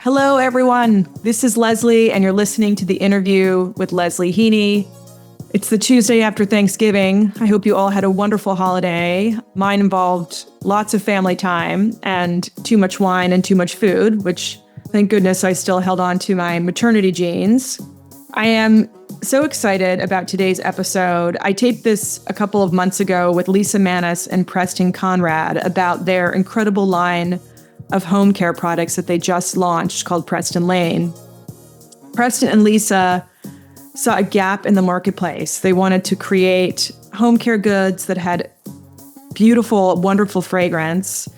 Hello, everyone. This is Leslie, and you're listening to the interview with Leslie Heaney. It's the Tuesday after Thanksgiving. I hope you all had a wonderful holiday. Mine involved lots of family time and too much wine and too much food, which thank goodness I still held on to my maternity genes. I am so excited about today's episode. I taped this a couple of months ago with Lisa Manice and Preston Konrad about their incredible line of home care products that they just launched called Preston Lane. Preston and Lisa saw a gap in the marketplace. They wanted to create home care goods that had beautiful, wonderful fragrance,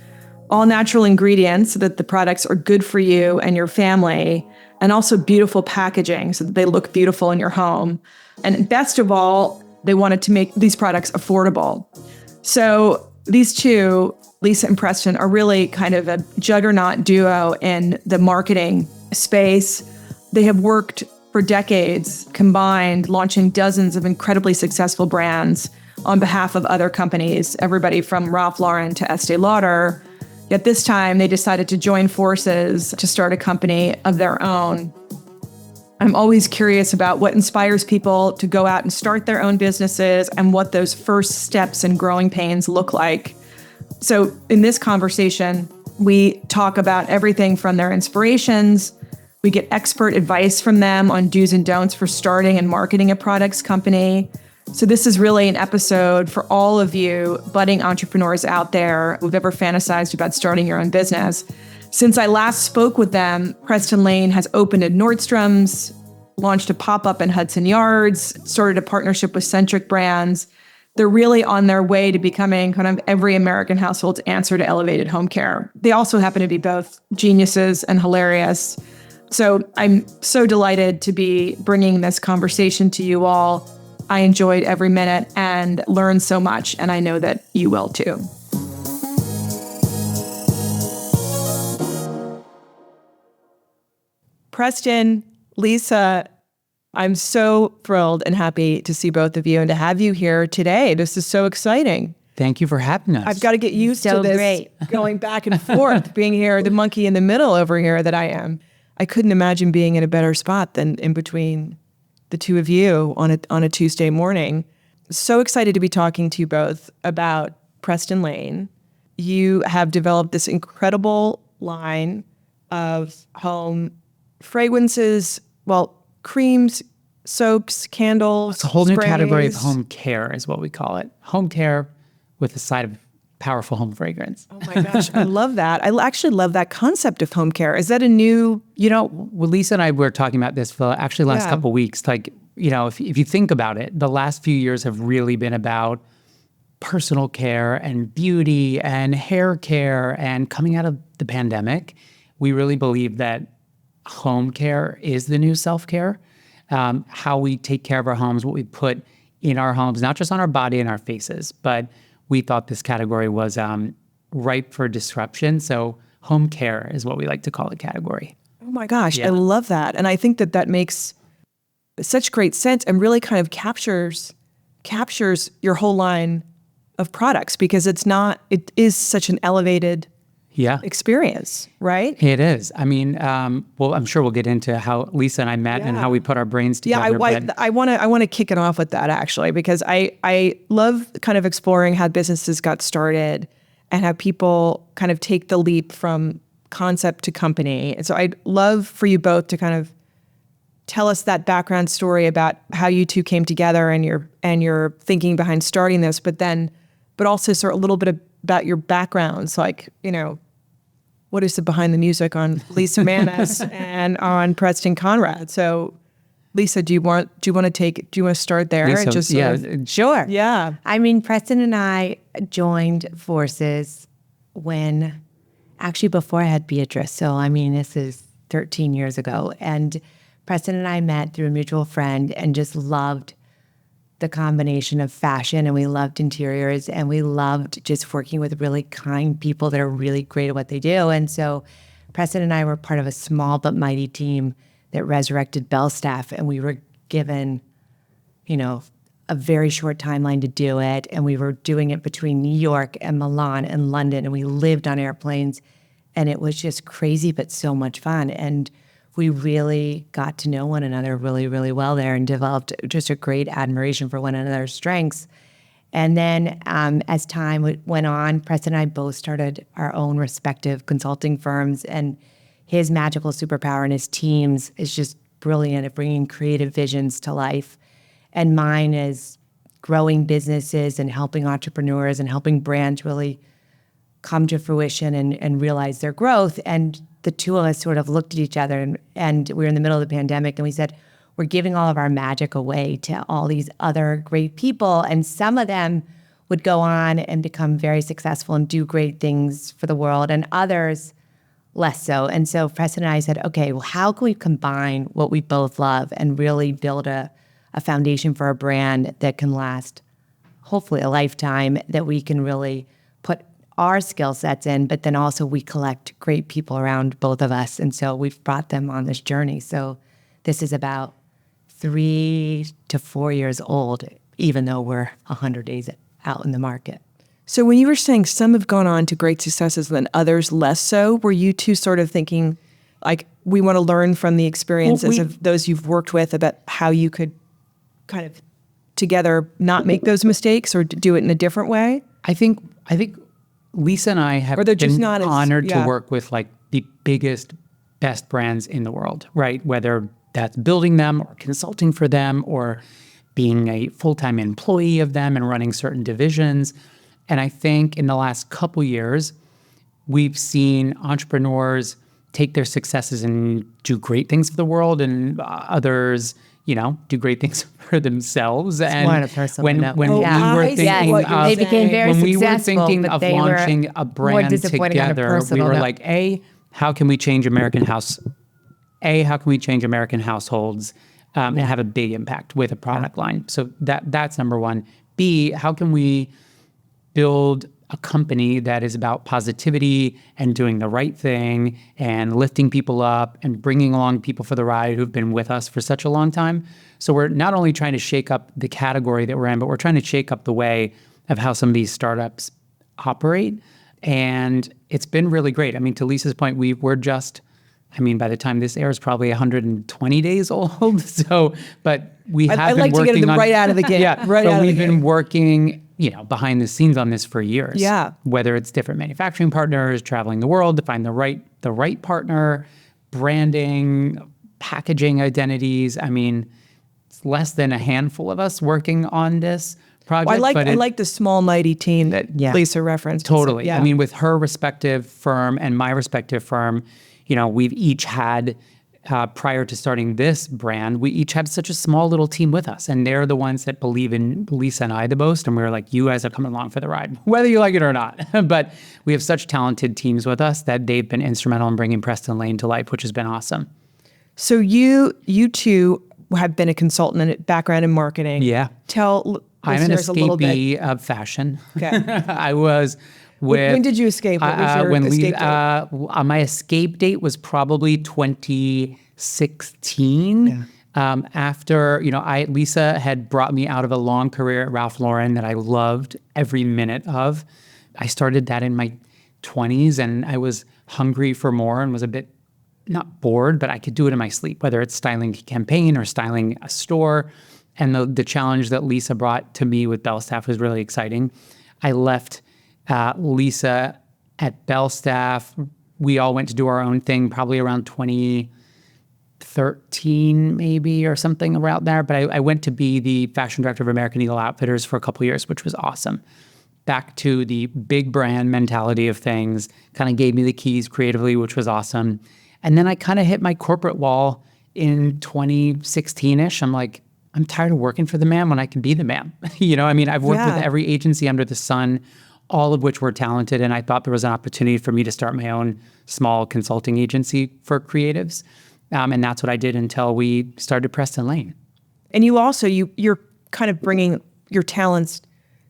all natural ingredients so that the products are good for you and your family, and also beautiful packaging so that they look beautiful in your home. And best of all, they wanted to make these products affordable. So these two, Lisa and Preston, are really kind of a juggernaut duo in the marketing space. They have worked for decades combined, launching dozens of incredibly successful brands on behalf of other companies, everybody from Ralph Lauren to Estee Lauder. Yet this time, they decided to join forces to start a company of their own. I'm always curious about what inspires people to go out and start their own businesses and what those first steps and growing pains look like. So in this conversation, we talk about everything from their inspirations. We get expert advice from them on do's and don'ts for starting and marketing a products company. So this is really an episode for all of you budding entrepreneurs out there who've ever fantasized about starting your own business. Since I last spoke with them, Preston Lane has opened at Nordstrom's, launched a pop-up in Hudson Yards, started a partnership with Centric Brands. They're really on their way to becoming kind of every American household's answer to elevated home care. They also happen to be both geniuses and hilarious. So I'm so delighted to be bringing this conversation to you all. I enjoyed every minute and learned so much, and I know that you will too. Preston, Lisa, I'm so thrilled and happy to see both of you and to have you here today. This is so exciting. Thank you for having us. I've got to get used to this going back and forth, being here, the monkey in the middle over here that I am. I couldn't imagine being in a better spot than in between the two of you on a Tuesday morning. So excited to be talking to you both about Preston Lane. You have developed this incredible line of home fragrances, creams, soaps, candles, It's a whole new sprays. category of home care is what we call it. Home care with a side of powerful home fragrance. Oh my gosh, I love that. I actually love that concept of home care. Is that a new... Well, Lisa and I were talking about this for actually the last couple of weeks. Like, if you think about it, the last few years have really been about personal care and beauty and hair care. And coming out of the pandemic, we really believe that home care is the new self-care. How we take care of our homes, what we put in our homes, not just on our body and our faces, but we thought this category was ripe for disruption. So home care is what we like to call the category. Oh my gosh, yeah. I love that. And I think that makes such great sense and really kind of captures your whole line of products, because it is such an elevated experience, right? It is. I mean, I'm sure we'll get into how Lisa and I met and how we put our brains together. Yeah, I want to kick it off with that actually, because I love kind of exploring how businesses got started and how people kind of take the leap from concept to company. And so I'd love for you both to kind of tell us that background story about how you two came together and your thinking behind starting this, but also sort of a little bit about your backgrounds, like, what is the behind the music on Lisa Manice and on Preston Konrad? So, Lisa, do you want to start there? Lisa, Sure. Yeah. I mean, Preston and I joined forces before I had Beatrice. So, I mean, this is 13 years ago. And Preston and I met through a mutual friend and just loved the combination of fashion, and we loved interiors, and we loved just working with really kind people that are really great at what they do. And so Preston and I were part of a small but mighty team that resurrected Belstaff, and we were given, a very short timeline to do it. And we were doing it between New York and Milan and London, and we lived on airplanes And it was just crazy, but so much fun. And we really got to know one another really, really well there and developed just a great admiration for one another's strengths. And then as time went on, Preston and I both started our own respective consulting firms, and his magical superpower and his teams is just brilliant at bringing creative visions to life. And mine is growing businesses and helping entrepreneurs and helping brands really come to fruition and realize their growth. And the two of us sort of looked at each other, and we were in the middle of the pandemic, and we said, we're giving all of our magic away to all these other great people. And some of them would go on and become very successful and do great things for the world, and others less so. And so Preston and I said, okay, well, how can we combine what we both love and really build a foundation for a brand that can last, hopefully, a lifetime, that we can really put our skill sets in, but then also we collect great people around both of us. And so we've brought them on this journey. So this is about 3 to 4 years old, even though we're 100 days out in the market. So when you were saying some have gone on to great successes and others less so, were you two sort of thinking, like, we want to learn from the experiences of those you've worked with about how you could kind of together not make those mistakes or do it in a different way? I think Lisa and I have been honored to work with like the biggest, best brands in the world, right? Whether that's building them or consulting for them or being a full-time employee of them and running certain divisions. And I think in the last couple years, we've seen entrepreneurs take their successes and do great things for the world, and others, do great things for themselves. And when we were thinking of launching a brand together, we were like, how can we change American households and have a big impact with a product line? So that's number one. B, how can we build a company that is about positivity and doing the right thing and lifting people up and bringing along people for the ride who've been with us for such a long time? So we're not only trying to shake up the category that we're in, but we're trying to shake up the way of how some of these startups operate. And it's been really great. I mean, to Lisa's point, we're just, by the time this airs, probably 120 days old. So, but we have been working on... I'd like to get them right out of the gate. We've been working, behind the scenes on this for years. Yeah. Whether it's different manufacturing partners, traveling the world to find the right partner, branding, packaging identities. It's less than a handful of us working on this project. Well, I like the small, mighty team that Lisa referenced. Totally. Yeah. With her respective firm and my respective firm, we've each had, prior to starting this brand, we each had such a small little team with us. And they're the ones that believe in Lisa and I the most. And we were like, you guys are coming along for the ride, whether you like it or not. But we have such talented teams with us that they've been instrumental in bringing Preston Lane to life, which has been awesome. So you two have been a consultant and background in marketing. Yeah. Tell I'm an listeners a little bit. escapee of fashion. Okay. I was with... When did you escape? What was your escape date? My escape date was probably 2016. Yeah. After, Lisa had brought me out of a long career at Ralph Lauren that I loved every minute of. I started that in my 20s, and I was hungry for more and was a bit, not bored, but I could do it in my sleep, whether it's styling a campaign or styling a store. And the challenge that Lisa brought to me with Belstaff was really exciting. I left Lisa at Belstaff. We all went to do our own thing probably around 2013 maybe or something around there. But I went to be the fashion director of American Eagle Outfitters for a couple of years, which was awesome. Back to the big brand mentality of things, kind of gave me the keys creatively, which was awesome. And then I kind of hit my corporate wall in 2016-ish. I'm like, I'm tired of working for the man when I can be the man. I've worked with every agency under the sun, all of which were talented. And I thought there was an opportunity for me to start my own small consulting agency for creatives. And that's what I did until we started Preston Lane. And you also, you're kind of bringing your talents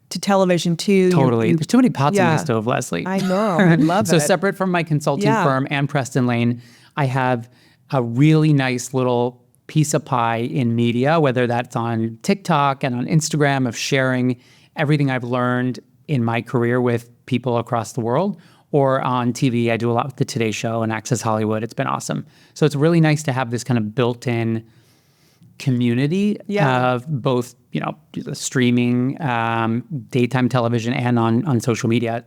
to television too. Totally. There's too many pots in the stove, Leslie. I know. I love it. So separate from my consulting firm and Preston Lane, I have a really nice little piece of pie in media, whether that's on TikTok and on Instagram, of sharing everything I've learned in my career with people across the world, or on TV. I do a lot with the Today Show and Access Hollywood. It's been awesome. So it's really nice to have this kind of built-in community of both, the streaming, daytime television, and on social media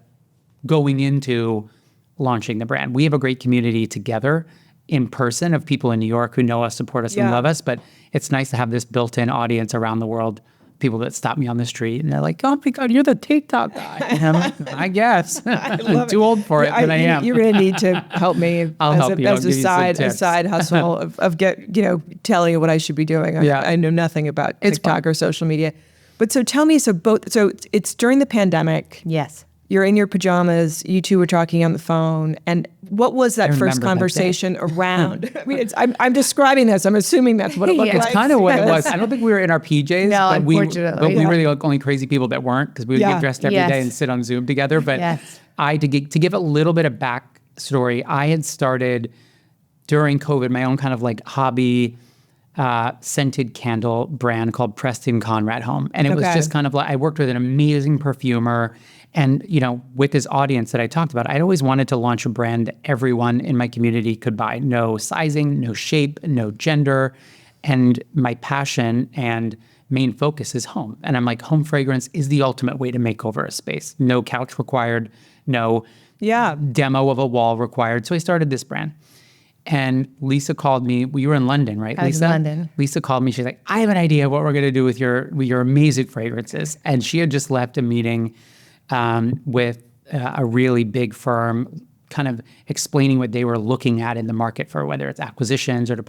going into launching the brand. We have a great community together in person of people in New York who know us, support us, and love us. But it's nice to have this built-in audience around the world, people that stop me on the street and they're like, "Oh my God, you're the TikTok guy." And I'm like, I guess. I'm too old for it, but I am. You're going to need to help me I'll help you. as a side hustle of telling you what I should be doing. I know nothing about TikTok or social media. But so tell me, so it's during the pandemic. Yes. You're in your pajamas. You two were talking on the phone. And what was that first conversation around? I mean, I'm describing this. I'm assuming that's what it looked like. It's kind of what it was. I don't think we were in our PJs. No, but we were the only crazy people that weren't, because we would get dressed every day and sit on Zoom together. But to give a little bit of backstory, I had started during COVID my own kind of like hobby scented candle brand called Preston Konrad Home. And it was just kind of like, I worked with an amazing perfumer. And, with this audience that I talked about, I'd always wanted to launch a brand that everyone in my community could buy. No sizing, no shape, no gender. And my passion and main focus is home. And I'm like, home fragrance is the ultimate way to make over a space. No couch required, no demo of a wall required. So I started this brand. And Lisa called me. You were in London, right, Lisa? I was in London. Lisa called me. She's like, "I have an idea what we're going to do with your amazing fragrances." And she had just left a meeting with a really big firm, kind of explaining what they were looking at in the market for whether it's acquisitions or to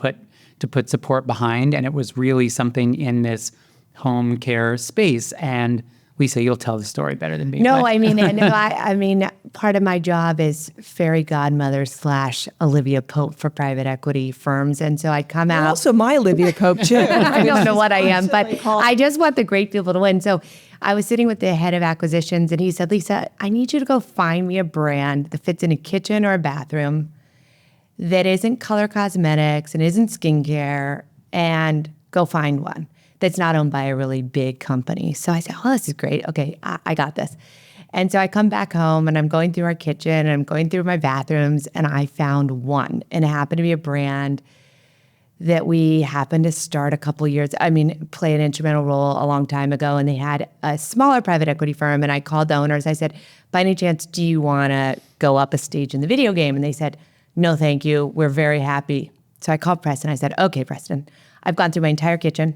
put support behind. And it was really something in this home care space. And Lisa, you'll tell the story better than me. No, I mean, part of my job is fairy godmother / Olivia Pope for private equity firms. And so I'd come out. Also my Olivia Pope, too. I don't know what I am, but I just want the great people to win. So I was sitting with the head of acquisitions, and he said, "Lisa, I need you to go find me a brand that fits in a kitchen or a bathroom that isn't color cosmetics and isn't skincare, and go find one that's not owned by a really big company." So I said, "Oh, this is great. Okay, I got this." And so I come back home, and I'm going through our kitchen, and I'm going through my bathrooms, and I found one. And it happened to be a brand that we happened to start play an instrumental role a long time ago. And they had a smaller private equity firm. And I called the owners. I said, "By any chance, do you want to go up a stage in the video game?" And they said, "No, thank you. We're very happy." So I called Preston. I said, "Okay, Preston, I've gone through my entire kitchen.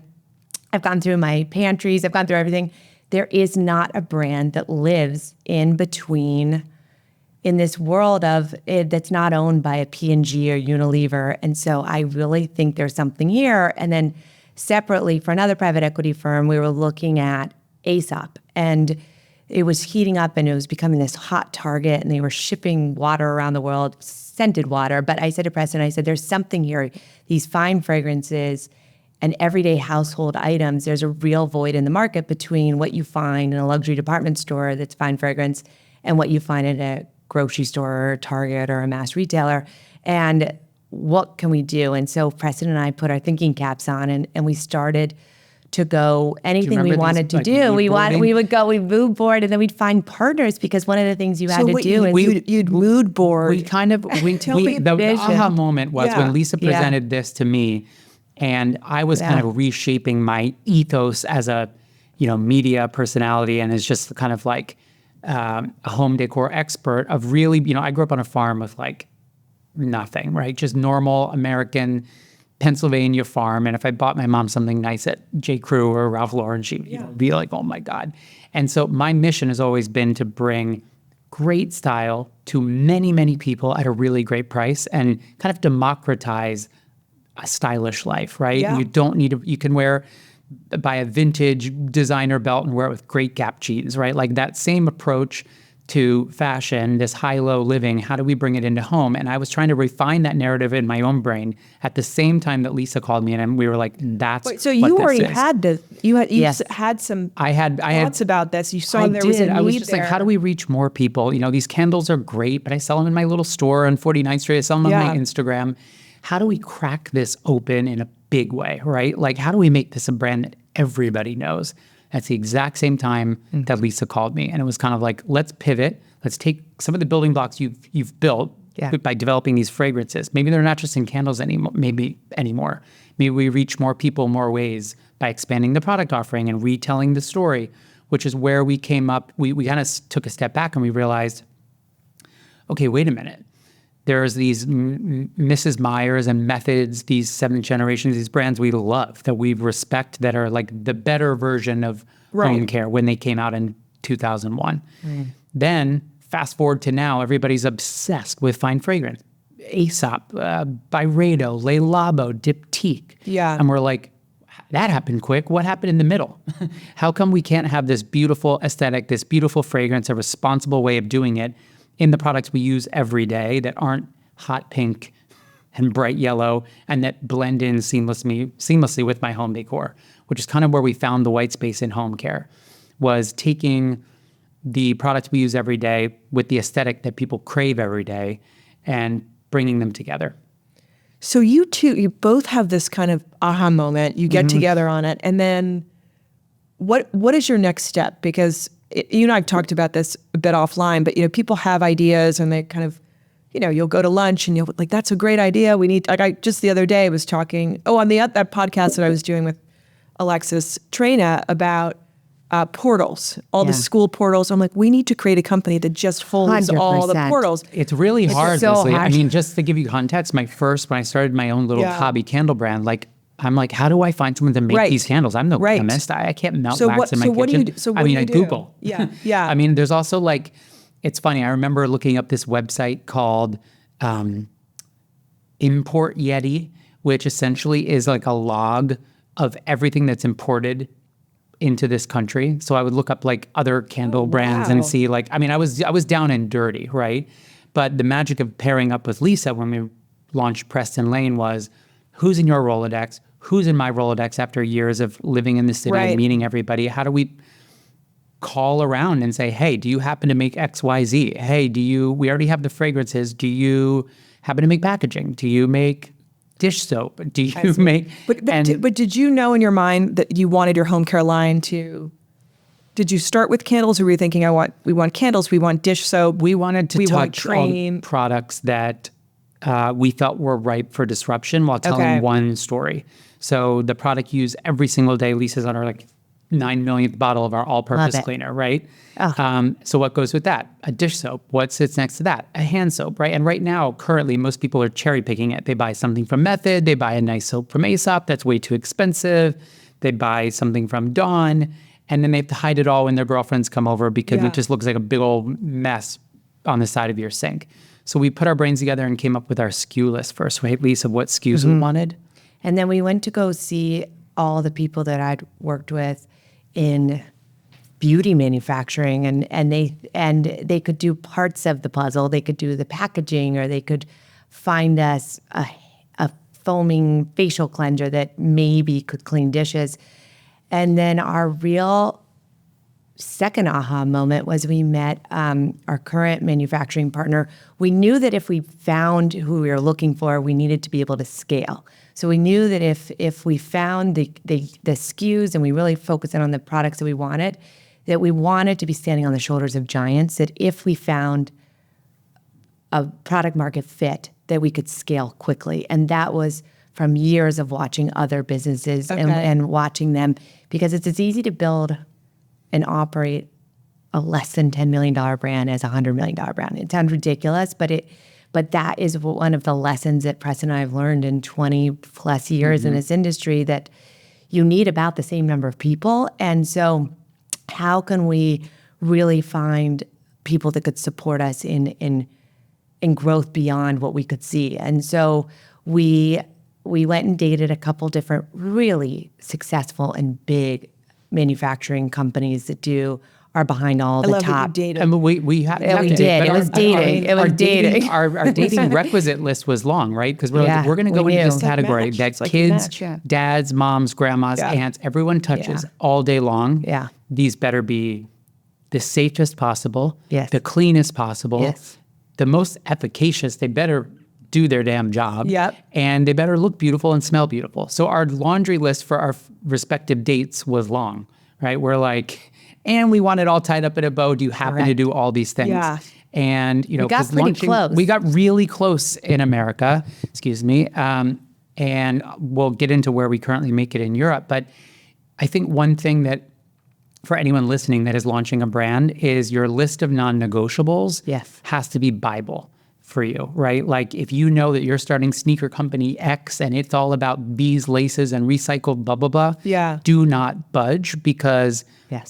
I've gone through my pantries. I've gone through everything. There is not a brand that lives in between in this world of it that's not owned by a P&G or Unilever. And so I really think there's something here." And then separately for another private equity firm, we were looking at Aesop, and it was heating up and it was becoming this hot target, and they were shipping water around the world, scented water. But I said to Preston, there's something here, these fine fragrances and everyday household items. There's a real void in the market between what you find in a luxury department store that's fine fragrance and what you find at a grocery store or Target or a mass retailer. And what can we do? And so Preston and I put our thinking caps on, and we started to go anything we wanted to do. We mood board, and then we'd find partners, because one of the things you had to do is you'd mood board. The aha moment was when Lisa presented this to me, and I was kind of reshaping my ethos as a media personality and as just kind of like a home decor expert of really, I grew up on a farm with like nothing, right? Just normal American Pennsylvania farm. And if I bought my mom something nice at J. Crew or Ralph Lauren, she'd be like, "Oh my God." And so my mission has always been to bring great style to many, many people at a really great price and kind of democratize a stylish life, right? Yeah. You don't need you can buy a vintage designer belt and wear it with great Gap jeans, right? Like that same approach to fashion, this high-low living, how do we bring it into home? And I was trying to refine that narrative in my own brain at the same time that Lisa called me, and we were like, "That's so you already had this. You had some I had thoughts about this. You saw there was a need I was just there. like, how do we reach more people? These candles are great, but I sell them in my little store on 49th Street. I sell them on my Instagram. How do we crack this open in a big way, right? Like, how do we make this a brand that everybody knows? That's the exact same time that Lisa called me. And it was kind of like, let's pivot. let's take some of the building blocks you've built by developing these fragrances. Maybe they're not just in candles anymore. Maybe we reach more people more ways by expanding the product offering and retelling the story, which is where we came up. We kind of took a step back and we realized, okay, wait a minute. There's these Mrs. Myers and Methods, these 7th generation, these brands we love, that we respect, that are like the better version of home care when they came out in 2001. Then fast forward to now, everybody's obsessed with fine fragrance. Aesop, Byredo, Le Labo, Diptyque. Yeah. And we're like, that happened quick. What happened in the middle? How come we can't have this beautiful aesthetic, this beautiful fragrance, a responsible way of doing it in the products we use every day that aren't hot pink and bright yellow and that blend in seamlessly with my home decor, which is kind of where we found the white space in home care, was taking the products we use every day with the aesthetic that people crave every day and bringing them together. So you both have this kind of aha moment. You get together on it, and then what is your next step? Because you and I talked about this a bit offline, but people have ideas, and they kind of, you'll go to lunch and you'll like, that's a great idea. We need, like, I just the other day was talking on that podcast that I was doing with Alexis Trena about portals, all the school portals. I'm like, we need to create a company that just folds 100%. All the portals. It's really hard, so Leslie. hard. I mean, just to give you context, when I started my own little hobby candle brand, I'm like, how do I find someone to make these candles? I'm no chemist. I can't melt wax in my kitchen. What do you do? So what do you I do? Google. Yeah, yeah. I mean, there's also it's funny. I remember looking up this website called Import Yeti, which essentially is like a log of everything that's imported into this country. So I would look up other candle brands and see I was down and dirty, right? But the magic of pairing up with Lisa when we launched Preston Lane was, who's in your Rolodex? Who's in my Rolodex after years of living in the city and meeting everybody? How do we call around and say, hey, do you happen to make XYZ? Hey, we already have the fragrances. Do you happen to make packaging? Do you make dish soap? Do you make... But did you know in your mind that you wanted your home care line to... Did you start with candles, or were you thinking, we want candles, we want dish soap? We wanted to touch all products that we felt were ripe for disruption while telling one story. So the product you use every single day, Lisa's on our 9 millionth bottle of our all-purpose cleaner, right? So what goes with that? A dish soap. What sits next to that? A hand soap, right? And right now, currently, most people are cherry picking it. They buy something from Method. They buy a nice soap from Aesop that's way too expensive. They buy something from Dawn, and then they have to hide it all when their girlfriends come over because it just looks like a big old mess on the side of your sink. So we put our brains together and came up with our SKU list first, right, Lisa, of what SKUs we wanted. And then we went to go see all the people that I'd worked with in beauty manufacturing, and they could do parts of the puzzle. They could do the packaging, or they could find us a foaming facial cleanser that maybe could clean dishes. And then our real second aha moment was we met our current manufacturing partner. We knew that if we found who we were looking for, we needed to be able to scale. So we knew that if we found the SKUs and we really focused in on the products that we wanted to be standing on the shoulders of giants, that if we found a product market fit, that we could scale quickly. And that was from years of watching other businesses and watching them, because it's as easy to build and operate a less than $10 million brand as a $100 million brand. It sounds ridiculous, but that is one of the lessons that Preston and I have learned in 20 plus years in this industry, that you need about the same number of people. And so how can we really find people that could support us in growth beyond what we could see? And so we went and dated a couple different really successful and big manufacturing companies that are behind all the top. Dated. I mean, we did. It was dating. Our dating requisite list was long, right? Because we're going to go into this category that kids, dads, moms, grandmas, aunts, everyone touches all day long. Yeah. These better be the safest possible, the cleanest possible, the most efficacious. They better do their damn job. And they better look beautiful and smell beautiful. So our laundry list for our respective dates was long, right? We're like... And we want it all tied up in a bow. Do you happen to do all these things? And, you know, We got pretty close. We got really close in America, and we'll get into where we currently make it in Europe. But I think one thing that, for anyone listening that is launching a brand, is your list of non-negotiables has to be Bible for you, right? Like if you know that you're starting sneaker company X and it's all about these laces and recycled blah, blah, blah, do not budge, because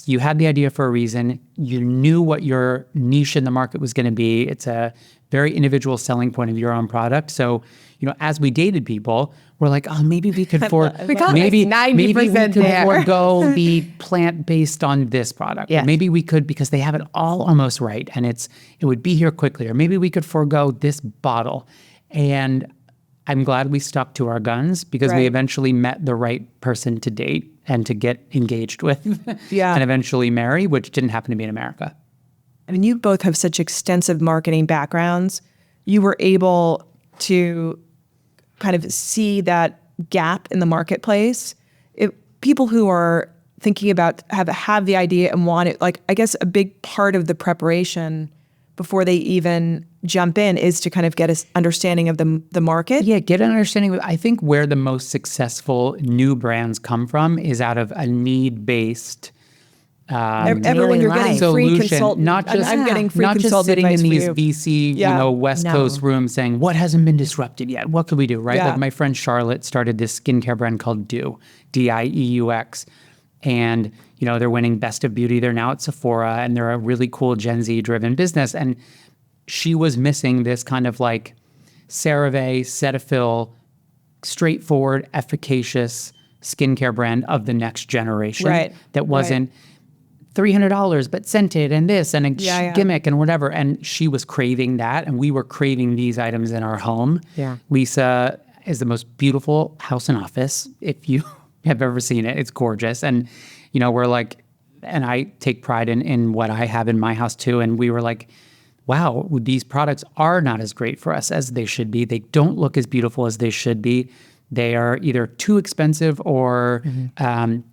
you had the idea for a reason. You knew what your niche in the market was going to be. It's a very individual selling point of your own product. So, you know, as we dated people, we're like, oh, maybe we could maybe we could forego the plant-based on this product. Or maybe we could, because they have it all almost right and it would be here quickly. Or maybe we could forego this bottle. And I'm glad we stuck to our guns, because we eventually met the right person to date and to get engaged with and eventually marry, which didn't happen to be in America. I mean, you both have such extensive marketing backgrounds. You were able to kind of see that gap in the marketplace. People who are thinking about have the idea and want it, like, I guess a big part of the preparation before they even jump in is to kind of get an understanding of the market. Yeah, get an understanding. I think where the most successful new brands come from is out of a need-based everyone, you're getting free consultant. Not just, I'm getting free not just sitting in these VC, West Coast rooms saying, what hasn't been disrupted yet? What could we do, right? Like my friend Charlotte started this skincare brand called Deux, D-I-E-U-X. And, you know, they're winning Best of Beauty. They're now at Sephora, and they're a really cool Gen Z-driven business. And she was missing this kind of like CeraVe, Cetaphil, straightforward, efficacious skincare brand of the next generation that wasn't $300 but scented and this and a gimmick and whatever. And she was craving that, and we were craving these items in our home. Lisa is the most beautiful house and office, if you have ever seen it. It's gorgeous. And, you know, we're like, and I take pride in what I have in my house too. And we were like, wow, these products are not as great for us as they should be. They don't look as beautiful as they should be. They are either too expensive or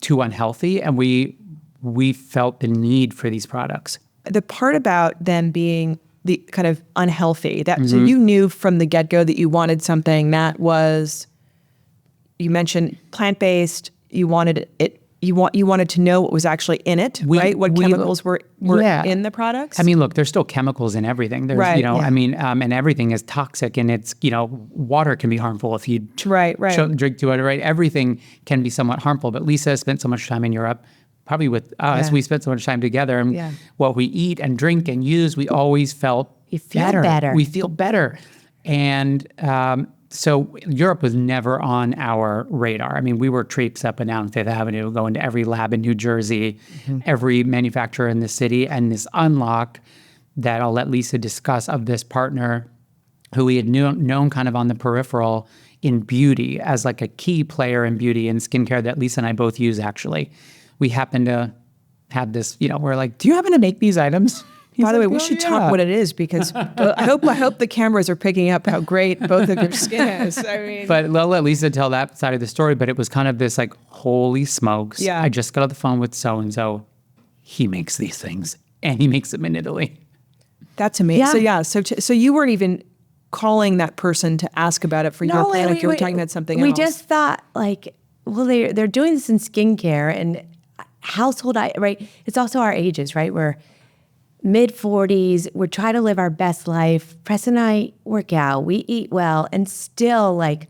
too unhealthy. And we felt the need for these products. The part about them being the kind of unhealthy, so you knew from the get-go that you wanted something that was, you mentioned plant-based, you wanted it, you wanted to know what was actually in it, right? What chemicals were in the products? I mean, look, there's still chemicals in everything. There's, you know, I mean, and everything is toxic, and it's, you know, water can be harmful if you drink too much, right? Everything can be somewhat harmful. But Lisa spent so much time in Europe, probably with us. We spent so much time together, and what we eat and drink and use, we always felt better. We feel better. And so Europe was never on our radar. I mean, we were traipsed up and down Fifth Avenue, going to every lab in New Jersey, every manufacturer in the city, and this unlock that I'll let Lisa discuss of this partner who we had known kind of on the peripheral in beauty as like a key player in beauty and skincare that Lisa and I both use, actually. We happen to have this, you know, we're like, do you happen to make these items? By the way, we should talk what it is, because I hope the cameras are picking up how great both of your skin is. I mean, but I'll let Lisa tell that side of the story. But it was kind of this like, holy smokes! I just got off the phone with so and so. He makes these things, and he makes them in Italy. That's amazing. So you weren't even calling that person to ask about it for your plan. If you were talking about something else. We just thought like, well, they're doing this in skincare and household, right? It's also our ages, right? We're mid-40s, we're trying to live our best life. Preston and I work out, we eat well, and still like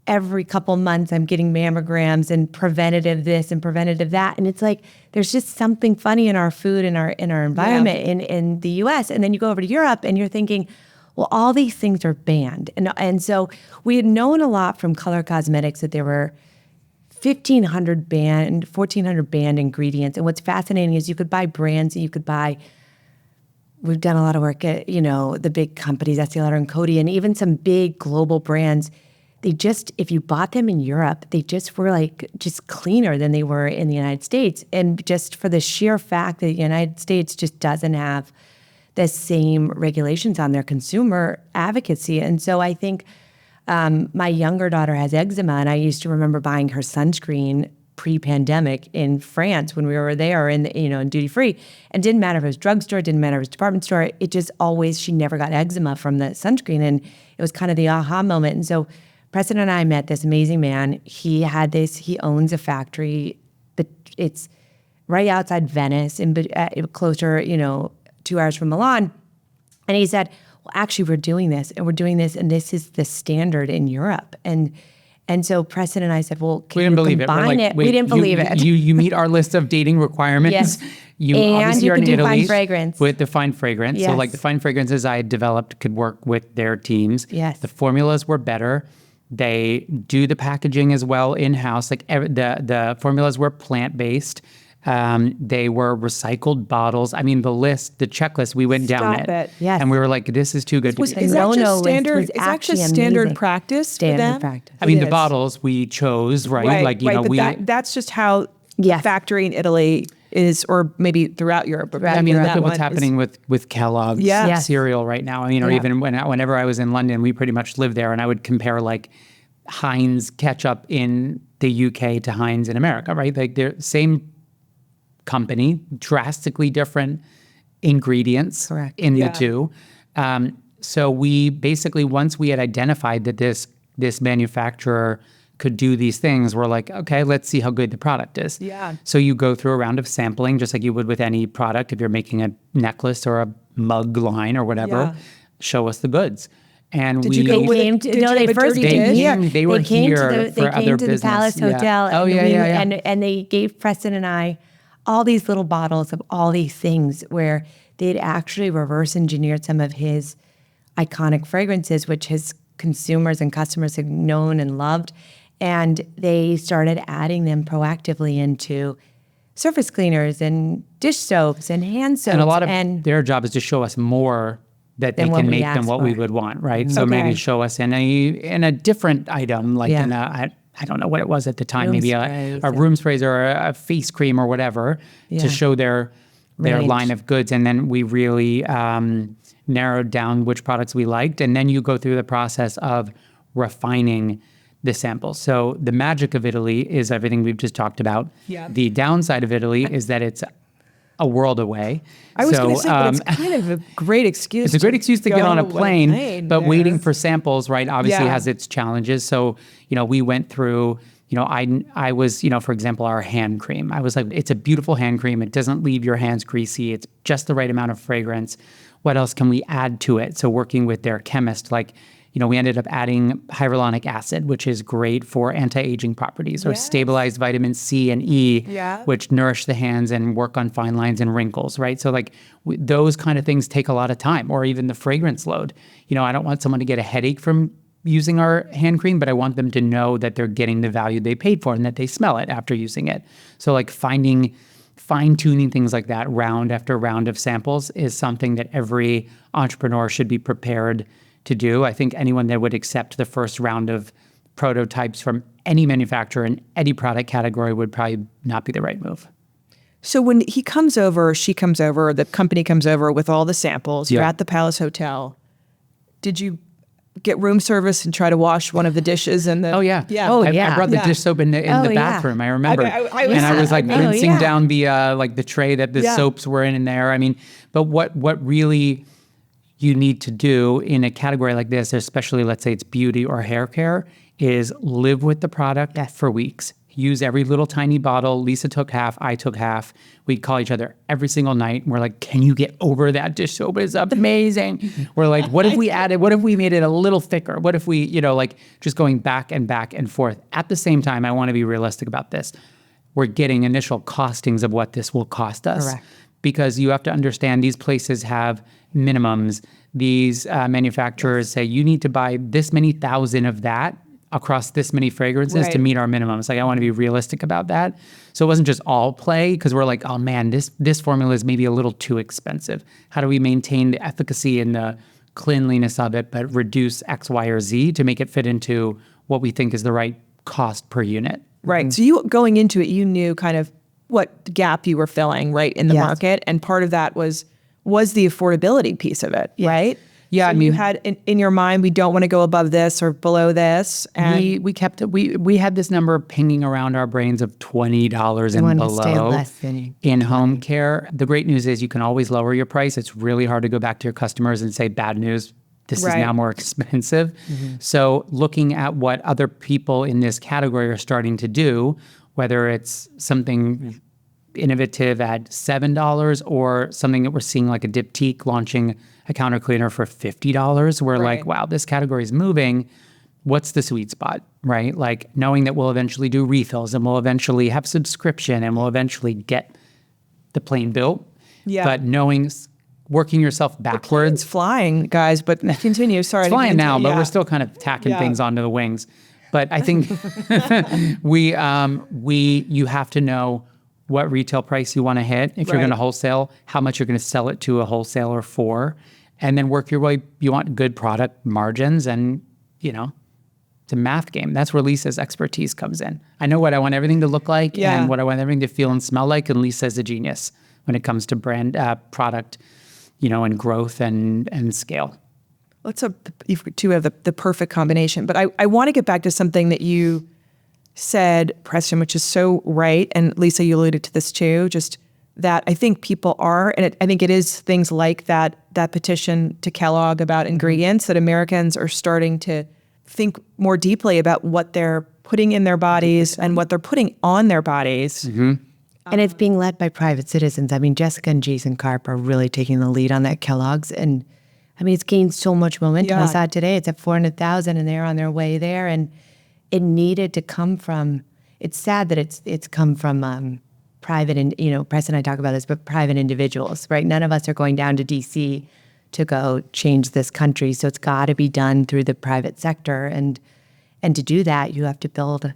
every couple months I'm getting mammograms and preventative this and preventative that. And it's like, there's just something funny in our food, in our environment in the US. And then you go over to Europe and you're thinking, well, all these things are banned. And so we had known a lot from color cosmetics that there were 1,400 banned ingredients. And what's fascinating is you could buy brands that you could buy. We've done a lot of work at, you know, the big companies, Estee Lauder and Coty, and even some big global brands. They just, if you bought them in Europe, they just were like just cleaner than they were in the United States. And just for the sheer fact that the United States just doesn't have the same regulations on their consumer advocacy. And so I think my younger daughter has eczema, and I used to remember buying her sunscreen pre-pandemic in France when we were there in duty free. And it didn't matter if it was drugstore, didn't matter if it was department store. It just always, she never got eczema from the sunscreen. And it was kind of the aha moment. And so Preston and I met this amazing man. He owns a factory that it's right outside Venice, closer, 2 hours from Milan. And he said, well, actually, we're doing this, and this is the standard in Europe. And so Preston and I said, well, can you combine it? We didn't believe it. You meet our list of dating requirements. Yes. You can do fine fragrance. With the fine fragrance. Yes. So like the fine fragrances I had developed could work with their teams. Yes. The formulas were better. They do the packaging as well in-house. Like the formulas were plant-based. They were recycled bottles. I mean, the checklist, we went down it. Yes. And we were like, this is too good to be. Is that just standard? Is that just standard practice for them? Standard practice. I mean, the bottles we chose, right? Like, that's just how factory in Italy is, or maybe throughout Europe. I mean, look at what's happening with Kellogg's cereal right now. I mean, or even whenever I was in London, we pretty much lived there, and I would compare like Heinz ketchup in the UK to Heinz in America, right? Like they're same company, drastically different ingredients in the two. So we basically, once we had identified that this manufacturer could do these things, we're like, okay, let's see how good the product is. Yeah. So you go through a round of sampling, just like you would with any product. If you're making a necklace or a mug line or whatever, show us the goods. And they were here to the Palace Hotel. And they gave Preston and I all these little bottles of all these things where they'd actually reverse engineered some of his iconic fragrances, which his consumers and customers had known and loved. And they started adding them proactively into surface cleaners and dish soaps and hand soaps. And a lot of their job is to show us more that they can make than what we would want, right? So maybe show us in a different item, like in I don't know what it was at the time, maybe a room sprays or a face cream or whatever, to show their line of goods. And then we really narrowed down which products we liked. And then you go through the process of refining the samples. So the magic of Italy is everything we've just talked about. Yeah. The downside of Italy is that it's a world away. I was going to say, but it's kind of a great excuse. It's a great excuse to get on a plane, but waiting for samples, right, obviously has its challenges. So, we went through, I was, for example, our hand cream. I was like, it's a beautiful hand cream. It doesn't leave your hands greasy. It's just the right amount of fragrance. What else can we add to it? So working with their chemist, like, we ended up adding hyaluronic acid, which is great for anti-aging properties, or stabilized vitamin C and E, which nourish the hands and work on fine lines and wrinkles, right? So like those kind of things take a lot of time, or even the fragrance load. I don't want someone to get a headache from using our hand cream, but I want them to know that they're getting the value they paid for and that they smell it after using it. So like fine-tuning things like that round after round of samples is something that every entrepreneur should be prepared to do. I think anyone that would accept the first round of prototypes from any manufacturer in any product category would probably not be the right move. So when he comes over, she comes over, the company comes over with all the samples, you're at the Palace Hotel. Did you get room service and try to wash one of the dishes? And I brought the dish soap in the bathroom. I remember, I was like rinsing down the tray that the soaps were in there. I mean, but what really you need to do in a category like this, especially let's say it's beauty or hair care, is live with the product for weeks. Use every little tiny bottle. Lisa took half, I took half. We'd call each other every single night. And we're like, can you get over that dish soap? It's amazing. We're like, what if we made it a little thicker? What if we, just going back and back and forth. At the same time, I want to be realistic about this. We're getting initial costings of what this will cost us. Correct. Because you have to understand these places have minimums. These manufacturers say you need to buy this many thousand of that across this many fragrances to meet our minimums. Like I want to be realistic about that. So it wasn't just all play because we're like, oh man, this formula is maybe a little too expensive. How do we maintain the efficacy and the cleanliness of it, but reduce X, Y, or Z to make it fit into what we think is the right cost per unit? Right. Mm-hmm. So you going into it, you knew kind of what gap you were filling, right, in the market. And part of that was the affordability piece of it, right? Yeah, So I mean, you had in your mind, we don't want to go above this or below this. And we kept it. We had this number pinging around our brains of $20 and want to stay below less than in home care. The great news is you can always lower your price. It's really hard to go back to your customers and say, bad news, this is Right. now more expensive. So looking at what other people in this category are starting to do, whether it's something innovative at $7 or something that we're seeing like a Diptyque launching a counter cleaner for $50, we're like, wow, this category is moving. What's the sweet spot, right? Like knowing that we'll eventually do refills and we'll eventually have subscription and we'll eventually get the plane built. Yeah. But knowing, working yourself it's backwards. flying, guys, but continue. Sorry. It's to flying now, continue. but Yeah. we're still kind of tacking Yeah. things onto the wings. But I think you have to know what retail price you want to hit. If you're Right. going to wholesale, how much you're going to sell it to a wholesaler for, and then work your way. You want good product margins, and it's a math game. That's where Lisa's expertise comes in. I know what I want everything to look like Yeah. and what I want everything to feel and smell like, and Lisa's a genius when it comes to brand product, and growth and scale. You two have the perfect combination. But I want to get back to something that you said, Preston, which is so right. And Lisa, you alluded to this too, just that I think people are, and I think it is things like that petition to Kellogg about ingredients, that Americans are starting to think more deeply about what they're putting in their bodies and what they're putting on their bodies. And it's being led by private citizens. I mean, Jessica and Jason Karp are really taking the lead on that Kellogg's. And I mean, it's gained so much momentum. Yeah. I saw it today. It's at 400,000 and they're on their way there. And it needed to come from, it's sad that it's come from private, and Preston and I talk about this, but private individuals, right? None of us are going down to DC to go change this country. So it's got to be done through the private sector. And to do that, you have to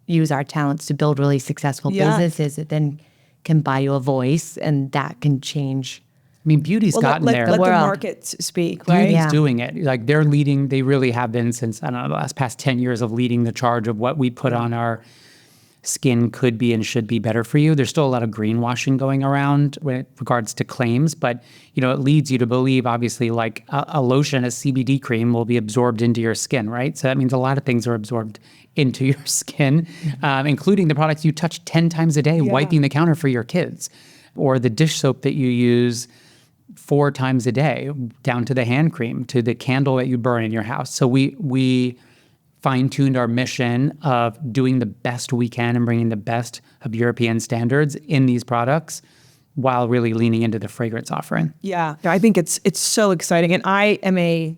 use our talents to build really successful businesses that then can buy you a voice, and that can change. I mean, beauty's gotten there. Let the world. markets speak, right? Beauty's Yeah. doing it. Like they're leading, they really have been since, I don't know, the last past 10 years of leading the charge of what we put on our skin could be and should be better for you. There's still a lot of greenwashing going around with regards to claims, but it leads you to believe, obviously, like a lotion, a CBD cream will be absorbed into your skin, right? So that means a lot of things are absorbed into your skin, including the products you touch 10 times a day, wiping the counter for your kids, or the dish soap that you use 4 times a day, down to the hand cream, to the candle that you burn in your house. So we fine-tuned our mission of doing the best we can and bringing the best of European standards in these products while really leaning into the fragrance offering. Yeah, I think it's so exciting. And I am a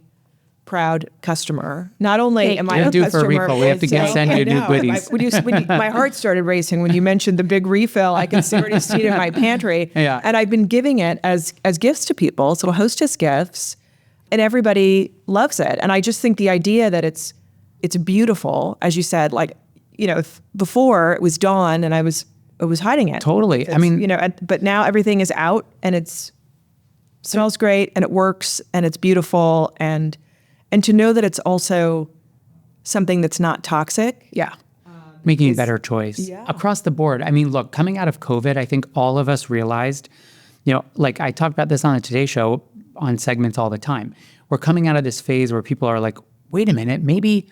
proud customer. Not only am I You're a due for a customer, refill. We have to send you new goodies. My heart started racing when you mentioned the big refill. I can already see it in my pantry. Yeah. And I've been giving it as gifts to people, so hostess gifts, and everybody loves it. And I just think the idea that it's beautiful, as you said, like, before it was Dawn and I was hiding it. Totally. I mean, but now everything is out and smells great and it works and it's beautiful, and to know that it's also something that's not toxic. yeah. Making a better choice across the board. I mean, look, coming out of COVID, I think all of us realized, like I talked about this on the Today Show on segments all the time. We're coming out of this phase where people are like, wait a minute, maybe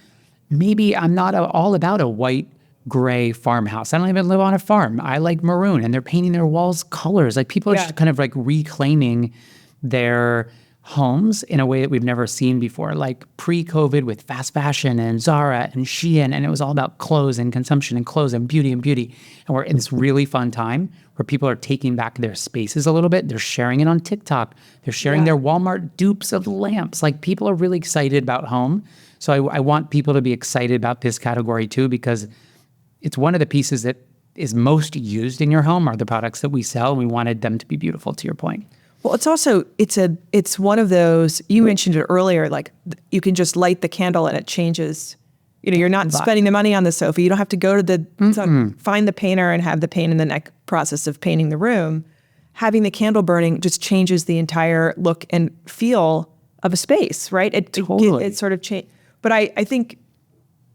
I'm not all about a white, gray farmhouse. I don't even live on a farm. I like maroon, and they're painting their walls colors. Like people are just kind of like reclaiming their homes in a way that we've never seen before, like pre-COVID with fast fashion and Zara and Shein, and it was all about clothes and consumption and clothes and beauty. And we're in this really fun time where people are taking back their spaces a little bit. They're sharing it on TikTok. They're sharing their Walmart dupes of lamps. Like people are really excited about home. So I want people to be excited about this category too, because it's one of the pieces that is most used in your home are the products that we sell. And we wanted them to be beautiful, to your point. Well, it's also, it's one of those, you mentioned it earlier, like you can just light the candle and it changes. You're not spending the money on the sofa. You don't have to go to find the painter and have the pain in the neck process of painting the room. Having the candle burning just changes the entire look and feel of a space, right? It sort of changed. But I think,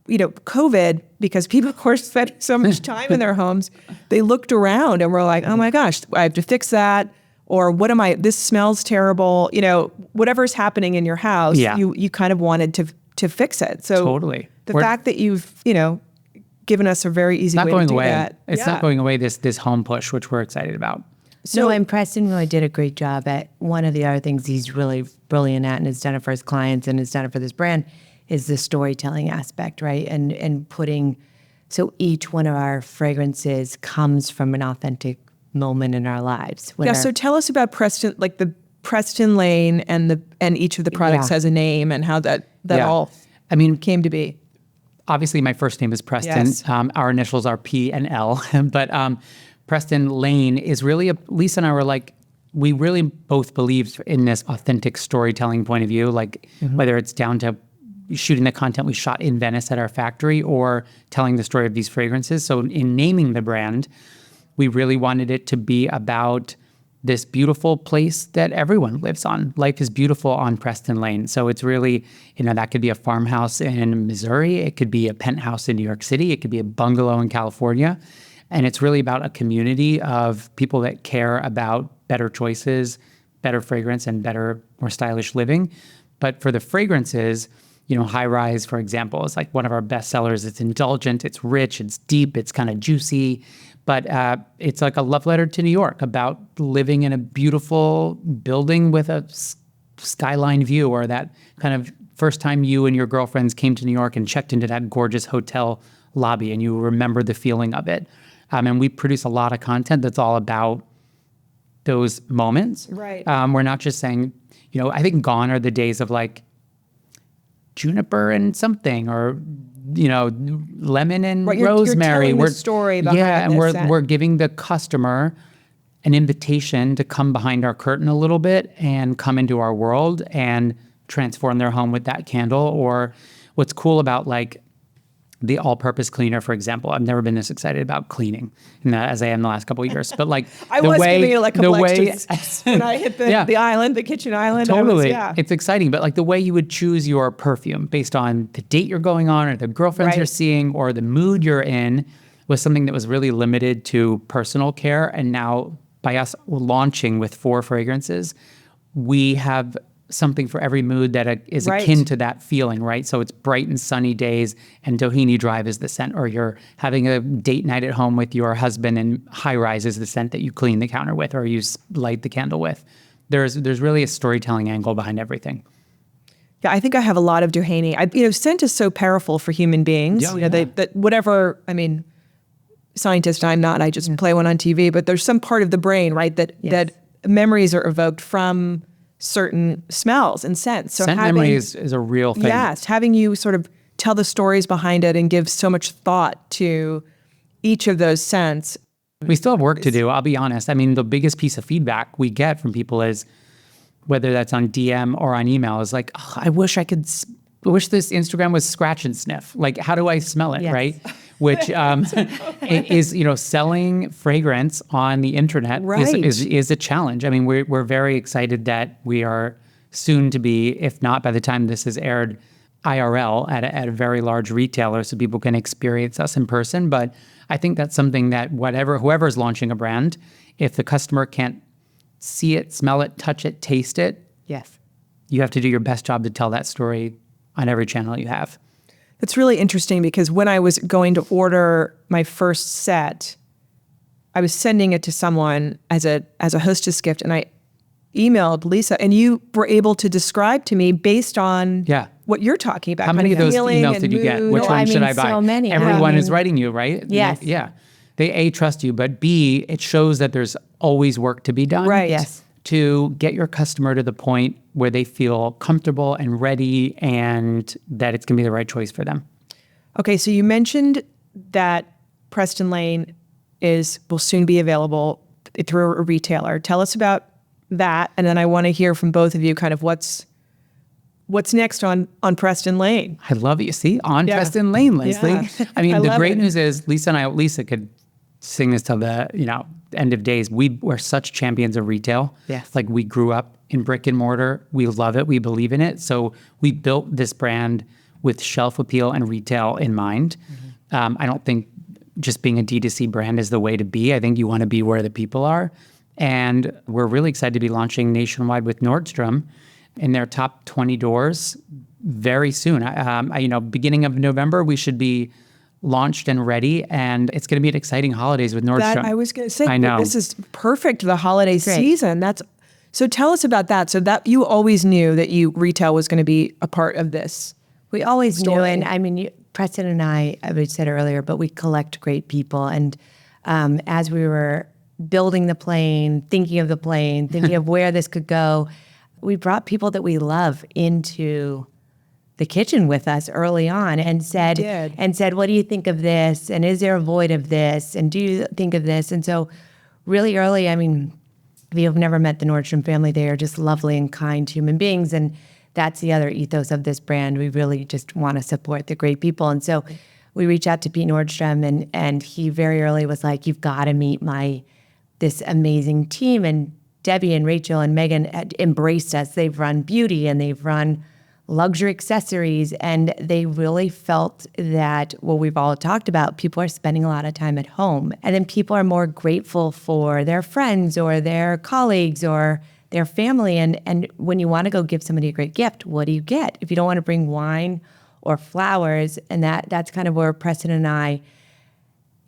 COVID, because people, of course, spent so much time in their homes, they looked around and were like, oh my gosh, I have to fix that. or this smells terrible, whatever's happening in your house, you kind of wanted to fix it. So totally. The fact that you've, given us a very easy way to do that. It's not going away, this home push, which we're excited about. So, and Preston really did a great job at one of the other things he's really brilliant at and has done it for his clients and has done it for this brand is the storytelling aspect, right? And putting, so each one of our fragrances comes from an authentic moment in our lives. So tell us about Preston, like the Preston Lane and each of the products has a name and how that all came to be. Obviously, my first name is Preston. Yes. Our initials are P and L, but Preston Lane is really Lisa and I were like, we really both believed in this authentic storytelling point of view, like whether it's down to shooting the content we shot in Venice at our factory or telling the story of these fragrances. So in naming the brand, we really wanted it to be about this beautiful place that everyone lives on. Life is beautiful on Preston Lane. So it's really, that could be a farmhouse in Missouri. It could be a penthouse in New York City. It could be a bungalow in California. And it's really about a community of people that care about better choices, better fragrance, and better, more stylish living. But for the fragrances, High Rise, for example, is like one of our best sellers. It's indulgent, it's rich, it's deep, it's kind of juicy. But it's like a love letter to New York about living in a beautiful building with a skyline view, or that kind of first time you and your girlfriends came to New York and checked into that gorgeous hotel lobby and you remember the feeling of it. And we produce a lot of content that's all about those moments. Right. We're not just saying, I think gone are the days of like juniper and something, or lemon and rosemary. You're telling the story behind and this we're giving the customer an invitation to come behind our curtain a little bit and come into our world and transform their home with that candle. Or what's cool about like the all-purpose cleaner, for example. I've never been this excited about cleaning as I am the last couple of years. But like I was giving you like a couple extras when I hit the island, the kitchen island. Totally. It's exciting. But like the way you would choose your perfume based on the date you're going on or the girlfriends you're seeing or the mood you're in was something that was really limited to personal care. And now by us launching with 4 fragrances, we have something for every mood that is akin to that feeling, right? So it's bright and sunny days and Doheny Drive is the scent, or you're having a date night at home with your husband and High Rise is the scent that you clean the counter with or you light the candle with. There's really a storytelling angle behind everything. Yeah, I think I have a lot of Doheny. Scent is so powerful for human beings. Scientist I'm not, I just play one on TV, but there's some part of the brain, right, that memories are evoked from certain smells and scents. So scent memory is a real thing. Yes, having you sort of tell the stories behind it and give so much thought to each of those scents. We still have work to do, I'll be honest. The biggest piece of feedback we get from people is, whether that's on DM or on email, is like, I wish this Instagram was scratch and sniff. Like, how do I smell it, right? Which is, selling fragrance on the internet is a challenge. We're very excited that we are soon to be, if not by the time this is aired, IRL at a very large retailer so people can experience us in person. But I think that's something that whoever's launching a brand, if the customer can't see it, smell it, touch it, taste it, you have to do your best job to tell that story on every channel you have. It's really interesting because when I was going to order my first set, I was sending it to someone as a hostess gift, and I emailed Lisa, and you were able to describe to me based on what you're talking about. How many of those emails did you get? Which one should I buy? So many. Everyone is writing you, right? Yes. Yeah. They A, trust you, but B, it shows that there's always work to be done. Right. Yes. To get your customer to the point where they feel comfortable and ready and that it's going to be the right choice for them. Okay, so you mentioned that Preston Lane will soon be available through a retailer. Tell us about that, and then I want to hear from both of you kind of what's next on Preston Lane. I love it. You see, Preston Lane, Leslie. Yeah. The great news is Lisa could sing this till the end of days. We're such champions of retail. Yes. Like, we grew up in brick and mortar. We love it. We believe in it. So we built this brand with shelf appeal and retail in mind. I don't think just being a D2C brand is the way to be. I think you want to be where the people are. And we're really excited to be launching nationwide with Nordstrom in their top 20 doors very soon. Beginning of November, we should be launched and ready, and it's going to be an exciting holidays with Nordstrom. That I was going to say, I know. this is perfect for the holiday season. So tell us about that. So that you always knew that retail was going to be a part of this. We always knew, and I mean, Preston and I said earlier, but we collect great people. And as we were building the plane, thinking of where this could go, we brought people that we love into the kitchen with us early on and said, what do you think of this? And is there a void of this? And do you think of this? And so really early, I mean, if you've never met the Nordstrom family, they are just lovely and kind human beings. And that's the other ethos of this brand. We really just want to support the great people. And so we reached out to Pete Nordstrom, and he very early was like, you've got to meet this amazing team. And Debbie and Rachel and Megan had embraced us. They've run beauty and they've run luxury accessories, and they really felt that what we've all talked about, people are spending a lot of time at home, and then people are more grateful for their friends or their colleagues or their family. And when you want to go give somebody a great gift, what do you get? If you don't want to bring wine or flowers, and that's kind of where Preston and I,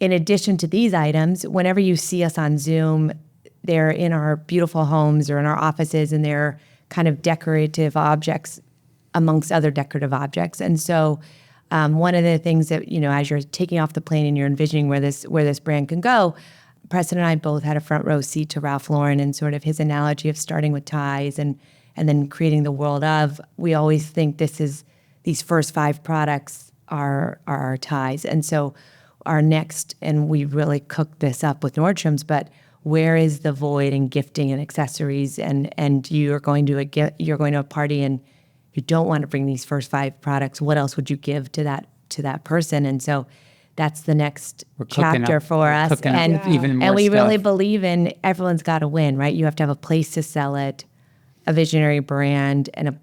in addition to these items, whenever you see us on Zoom, they're in our beautiful homes or in our offices, and they're kind of decorative objects amongst other decorative objects. And so one of the things that, as you're taking off the plane and you're envisioning where this brand can go, Preston and I both had a front row seat to Ralph Lauren and sort of his analogy of starting with ties and then creating the world of. We always think these first 5 products are our ties. And so our next, and we really cooked this up with Nordstrom's, but where is the void in gifting and accessories? And you're going to a party and you don't want to bring these first 5 products. What else would you give to that person? And so that's the next chapter for us. Even more and we stuff. really believe in everyone's got to win, right? You have to have a place to sell it, a visionary brand, and a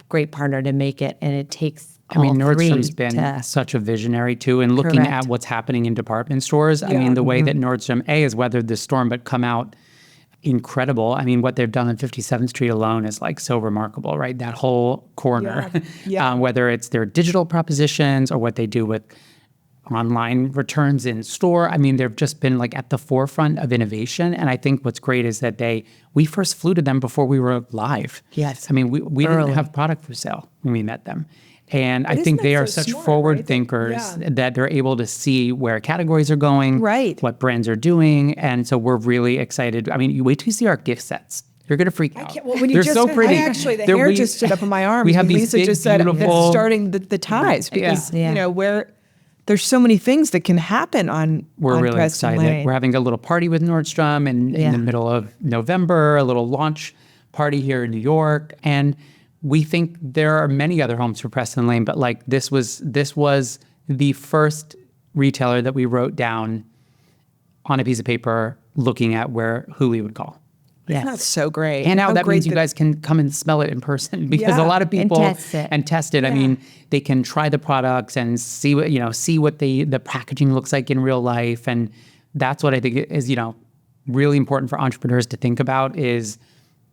great partner to make it. And it takes Nordstrom's been such a visionary too, and looking at what's happening in department stores. I mean, the way that Nordstrom has weathered this storm, but come out incredible. I mean, what they've done on 57th Street alone is like so remarkable, right? That whole corner, whether it's their digital propositions or what they do with online returns in store. I mean, they've just been like at the forefront of innovation. And I think what's great is that we first flew to them before we were live. Yes. I mean, we didn't have product for sale when we met them. And I think they are such forward thinkers that they're able to see where categories are going, what brands are doing. And so we're really excited. I mean, you wait till you see our gift sets. You're going to freak out. They're so pretty. The hair just stood up on my arms. We have these Lisa big, just said beautiful, that's starting the ties because, where there's so many things that can happen on really Preston excited. Lane. We're having a little party with Nordstrom in the middle of November, a little launch party here in New York. And we think there are many other homes for Preston Lane, but like this was the first retailer that we wrote down on a piece of paper looking at who we would call. Yes. That's so great. And now that means you guys can come and smell it in person because a lot of people and test it. I mean, they can try the products and see what the packaging looks like in real life. And that's what I think is, really important for entrepreneurs to think about is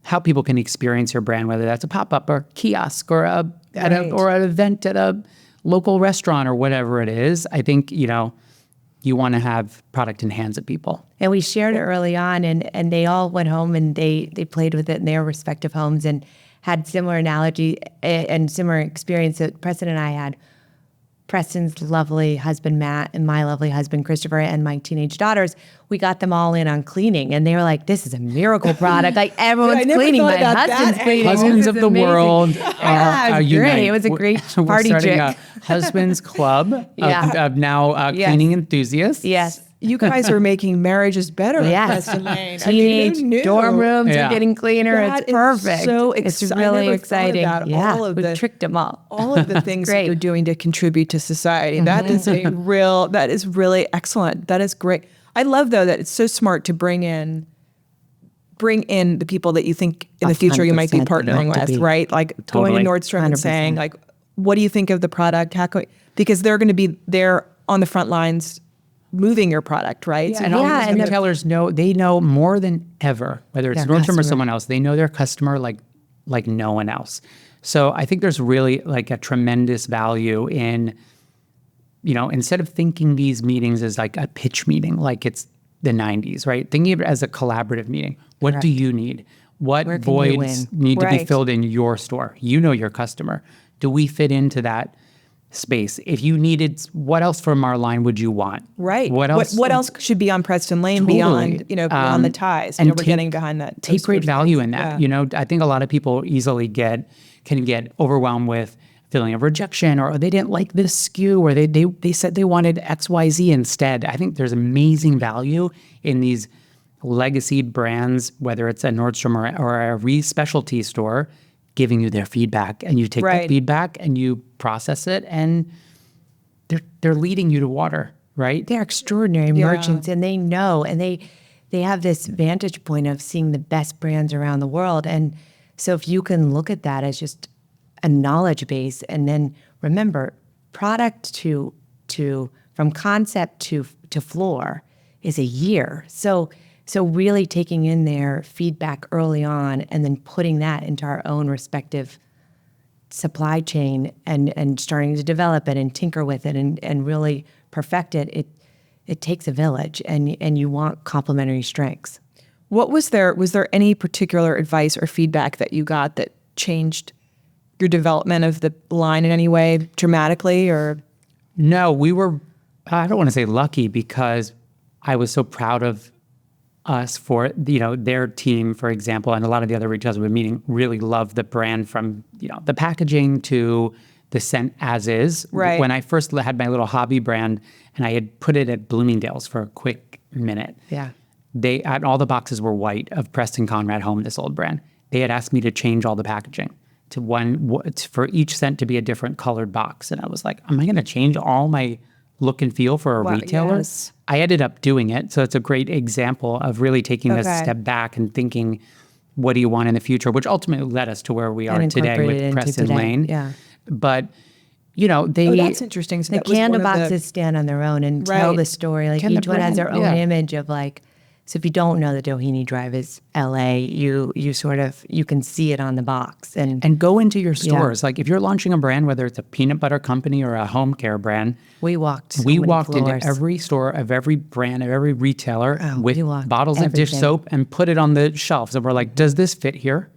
how people can experience your brand, whether that's a pop-up or kiosk or an event at a local restaurant or whatever it is. I think, you want to have product in hands of people. And we shared it early on, and they all went home and they played with it in their respective homes and had similar analogy and similar experience that Preston and I had. Preston's lovely husband, Matt, and my lovely husband, Christopher, and my teenage daughters, we got them all in on cleaning. And they were like, this is a miracle product. Like, everyone's cleaning. My husband's cleaning. Husbands of the world are great. It was a great party trick. We're starting a husbands club of now cleaning enthusiasts. Yes. You guys are making marriages better at Preston Lane. Teenage dorm rooms are getting cleaner. It's perfect. So it's really exciting. We tricked them all. All of the things that you're doing to contribute to society. That is really excellent. That is great. I love though that it's so smart to bring in the people that you think in the future you might be partnering with, right? Like going to Nordstrom and saying like, what do you think of the product? Because they're going to be there on the front lines moving your product, right? Yeah, and retailers they know more than ever, whether it's Nordstrom or someone else, they know their customer like no one else. So I think there's really like a tremendous value in, instead of thinking these meetings as like a pitch meeting, like it's the 90s, right? Thinking of it as a collaborative meeting. What do you need? What voids need to be filled in your store? You know your customer. Do we fit into that space? If you needed, what else from our line would you want? Right. What else? What else should be on Preston Lane beyond, beyond the ties? And we're getting behind that. Take great value in that. Yeah. I think a lot of people easily can get overwhelmed with feeling of rejection, or they didn't like this SKU, or they said they wanted XYZ instead. I think there's amazing value in these legacy brands, whether it's a Nordstrom or a specialty store, giving you their feedback, and you take that feedback and you process it, and they're leading you to water, right? They're extraordinary merchants, and they know, and they have this vantage point of seeing the best brands around the world. And so if you can look at that as just a knowledge base, and then remember, product from concept to floor is a year. So really taking in their feedback early on and then putting that into our own respective supply chain and starting to develop it and tinker with it and really perfect it, it takes a village, and you want complementary strengths. Was there any particular advice or feedback that you got that changed your development of the line in any way dramatically, or? No, we were, I don't want to say lucky, because I was so proud of us for, their team, for example, and a lot of the other retailers we've been meeting really love the brand, from, the packaging to the scent as is. Right. When I first had my little hobby brand and I had put it at Bloomingdale's for a quick minute. Yeah. All the boxes were white of Preston Konrad Home, this old brand. They had asked me to change all the packaging to for each scent to be a different colored box. And I was like, am I going to change all my look and feel for a retailer? Yes. I ended up doing it. So it's a great example of really taking this step back and thinking, what do you want in the future? Which ultimately led us to where we are today with Preston Lane. Yeah. But, that's interesting. So the candle boxes stand on their own and tell the story. Like each one has their own image of like, so if you don't know that Doheny Drive is LA, you can see it on the box. And go into your stores. Like if you're launching a brand, whether it's a peanut butter company or a home care brand, we walked into every store of every brand, of every retailer with bottles of dish soap and put it on the shelves. And we're like, does this fit here?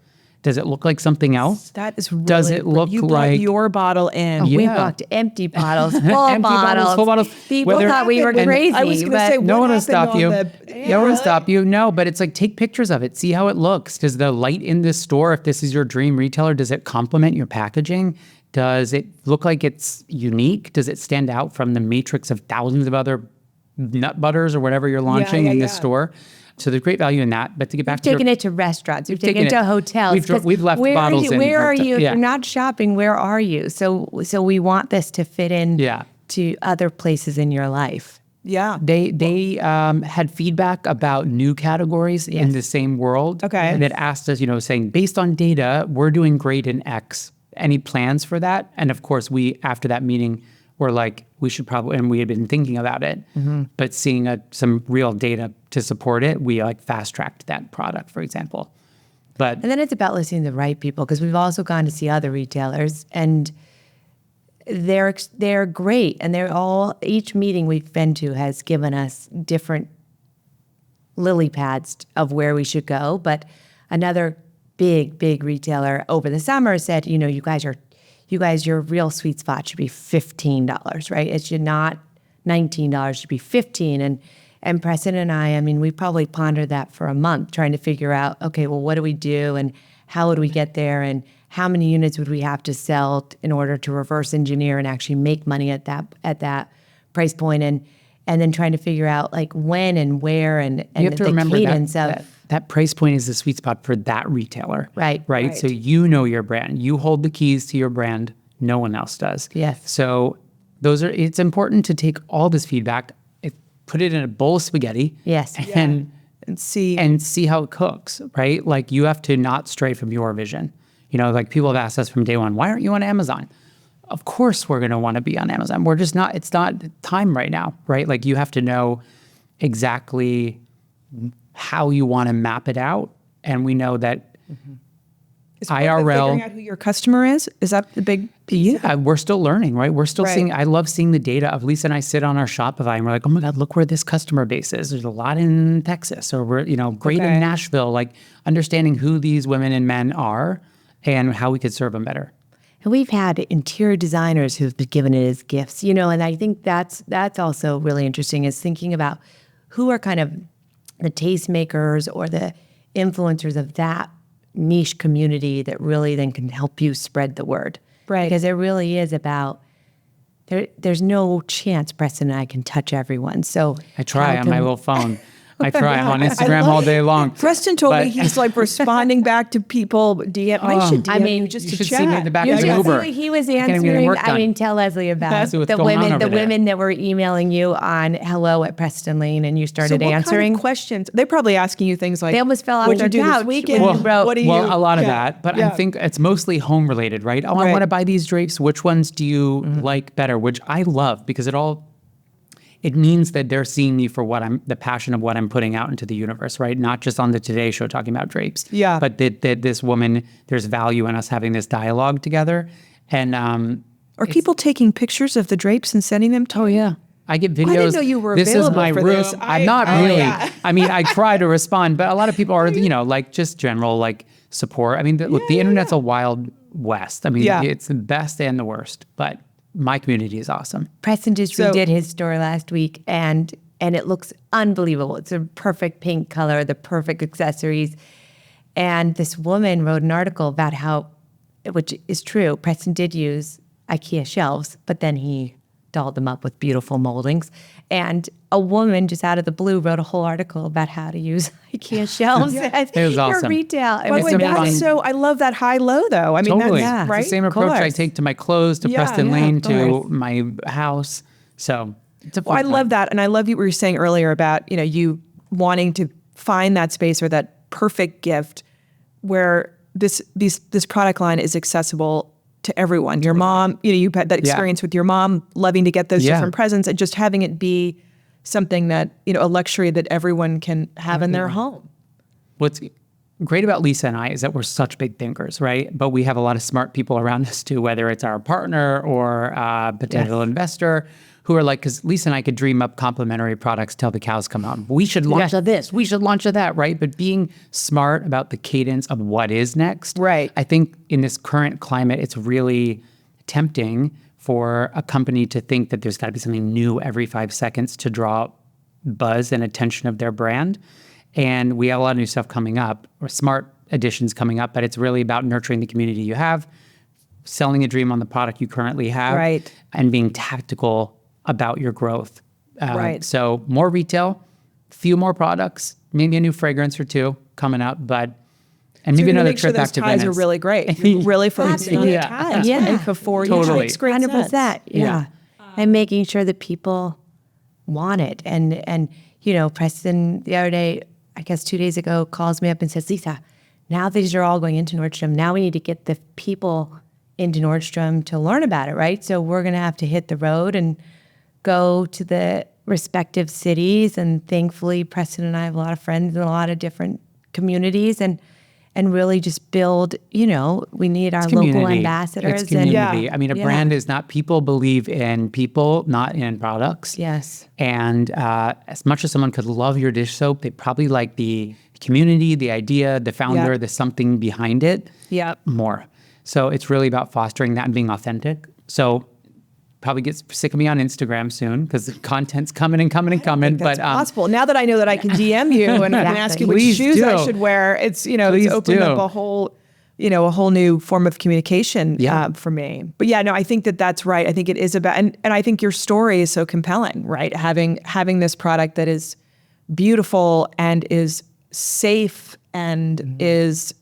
Does it look like something else? That is really, does it look you like your bottle in? We walked empty bottles, full bottles. People thought we were crazy. I was going to say, no one will stop you. No one will stop you. No, but it's like, take pictures of it. See how it looks. Does the light in this store, if this is your dream retailer, does it complement your packaging? Does it look like it's unique? Does it stand out from the matrix of thousands of other nut butters or whatever you're launching in this store? So there's great value in that. But to get back to taking it to restaurants, we've taken it to hotels. We've left bottles in. Where are you? If you're not shopping, where are you? So we want this to fit in to other places in your life. Yeah. They had feedback about new categories in the same world. Okay. That asked us, saying, based on data, we're doing great in X. Any plans for that? And of course, after that meeting, we're like, we should probably, and we had been thinking about it, but seeing some real data to support it, we fast-tracked that product, for example. And then it's about listening to the right people, because we've also gone to see other retailers, and they're great, and each meeting we've been to has given us different lily pads of where we should go. But another big retailer over the summer said, you guys, your real sweet spot should be $15, right? It should not $19, it should be $15. And Preston and I mean, we probably pondered that for a month, trying to figure out, okay, well, what do we do, and how would we get there, and how many units would we have to sell in order to reverse engineer and actually make money at that price point, and then trying to figure out like when and where and you have to the remember cadence that price point is the sweet spot for that retailer. Right. So your brand. You hold the keys to your brand. No one else does. Yes. So it's important to take all this feedback, put it in a bowl of spaghetti. Yes. And see how it cooks, right? Like you have to not stray from your vision. Like people have asked us from day one, why aren't you on Amazon? of course we're going to want to be on Amazon. We're just not, it's not time right now, right? Like you have to know exactly how you want to map it out. And we know that Is figuring out who your customer is that the big piece? Yeah, we're still learning, right? We're still seeing, I love seeing the data of Lisa and I sit on our Shopify and we're like, oh my God, look where this customer base is. There's a lot in Texas or we're, great in Nashville, like understanding who these women and men are and how we could serve them better. And we've had interior designers who've been given it as gifts, and I think that's also really interesting is thinking about who are kind of the tastemakers or the influencers of that niche community that really then can help you spread the word. Right. Because it really is about, there's no chance Preston and I can touch everyone. So I try on my little phone. I try. I'm on Instagram all day long. Preston told me he's like responding back to people. DM. I should DM you just to should chat. see me in the back You of the should Uber. see what he was I can't even get answering. work done. Tell Leslie about See what's the going on women, over there. women that were emailing you on hello@Preston Lane, and you started answering. Kind of questions? They're probably asking you things like, They almost fell off "What'd their you do couch this weekend? when you wrote- What do you?" Well, a lot of that, but I think it's mostly home related, right? Oh, I want to buy these drapes. Which ones do you like better? Which I love because it means that they're seeing me for the passion of what I'm putting out into the universe, right? Not just on the Today Show talking about drapes. Yeah. But that this woman, there's value in us having this dialogue together. And Are people taking pictures of the drapes and sending them to you? oh yeah. I get videos. I didn't know you were This is available my for room. this. I'm not really. Yeah. I mean, I try to respond, but a lot of people are, like just general like support. I mean, look, the internet's a wild west. I mean, it's the best and the worst, but my community is awesome. Preston just redid his store last week, and it looks unbelievable. It's a perfect pink color, the perfect accessories. And this woman wrote an article about how, which is true, Preston did use IKEA shelves, but then he dolled them up with beautiful moldings. And a woman just out of the blue wrote a whole article about how to use IKEA shelves. It was awesome. For retail. By the way, that's so, I love that high-low though. I mean, Totally. that's right. It's the same approach I take to my clothes, to Preston Lane, to my house. So it's a fun I time. love that. And I love what you were saying earlier about, you wanting to find that space or that perfect gift where this product line is accessible to everyone. Your mom, you've had that experience with your mom loving to get those different presents and just having it be something that, a luxury that everyone can have in their home. What's great about Lisa and I is that we're such big thinkers, right? But we have a lot of smart people around us too, whether it's our partner or a potential investor who are like, because Lisa and I could dream up complementary products till the cows come out. We should launch this, we should launch that, right? But being smart about the cadence of what is next. Right. I think in this current climate, it's really tempting for a company to think that there's got to be something new every 5 seconds to draw buzz and attention of their brand. And we have a lot of new stuff coming up, or smart additions coming up, but it's really about nurturing the community you have, selling a dream on the product you currently have, and being tactical about your growth. So more retail, few more products, maybe a new fragrance or two coming up, and maybe another trip back to Venice. Ties are really great. Really focusing on the ties, right? Before you makes great 100%. sense. Yeah. And making sure that people want it. And Preston the other day, I guess 2 days ago, calls me up and says, Lisa, now these are all going into Nordstrom. Now we need to get the people into Nordstrom to learn about it, right? So we're going to have to hit the road and go to the respective cities. And thankfully, Preston and I have a lot of friends in a lot of different communities and really just build, we need our local ambassadors. It's community. I mean, a brand is not, people believe in people, not in products. Yes. And as much as someone could love your dish soap, they probably like the community, the idea, the founder, the something behind it more. So it's really about fostering that and being authentic. So probably get sick of me on Instagram soon because the content's coming and coming and coming. That's possible. Now that I know that I can DM you and I can ask you which shoes I should wear, it's it's opened up a whole new form of communication for me. But I think that's right. I think it is about, and I think your story is so compelling, right? Having this product that is beautiful and is safe and is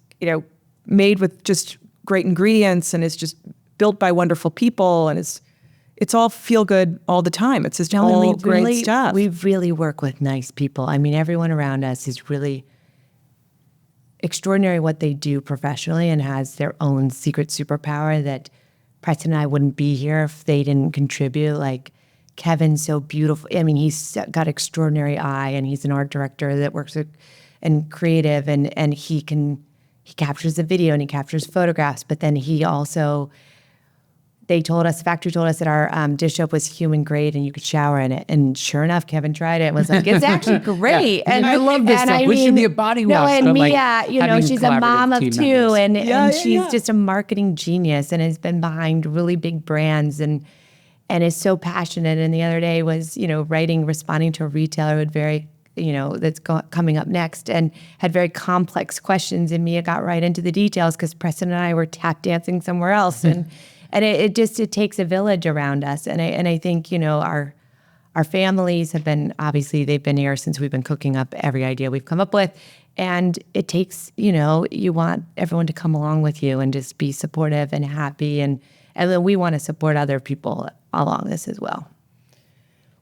made with just great ingredients and is just built by wonderful people and it's all feel good all the time. It's just all great stuff. We really work with nice people. I mean, everyone around us is really extraordinary what they do professionally and has their own secret superpower that Preston and I wouldn't be here if they didn't contribute. Like Kevin's so beautiful. I mean, he's got extraordinary eye, and he's an art director that works with, and creative, and he captures the video and he captures photographs, but then he also, the factory told us that our dish soap was human grade and you could shower in it. And sure enough, Kevin tried it and was like, it's actually great. Yeah. And I love this stuff. Which should be a body wash. And Mia, she's a mom of two, and she's just a marketing genius and has been behind really big brands and is so passionate. And the other day was, responding to a retailer who had that's coming up next, and had very complex questions. And Mia got right into the details because Preston and I were tap dancing somewhere else. And it takes a village around us. And I think, our families have been, obviously they've been here since we've been cooking up every idea we've come up with. And it takes, you want everyone to come along with you and just be supportive and happy. And then we want to support other people along this as well.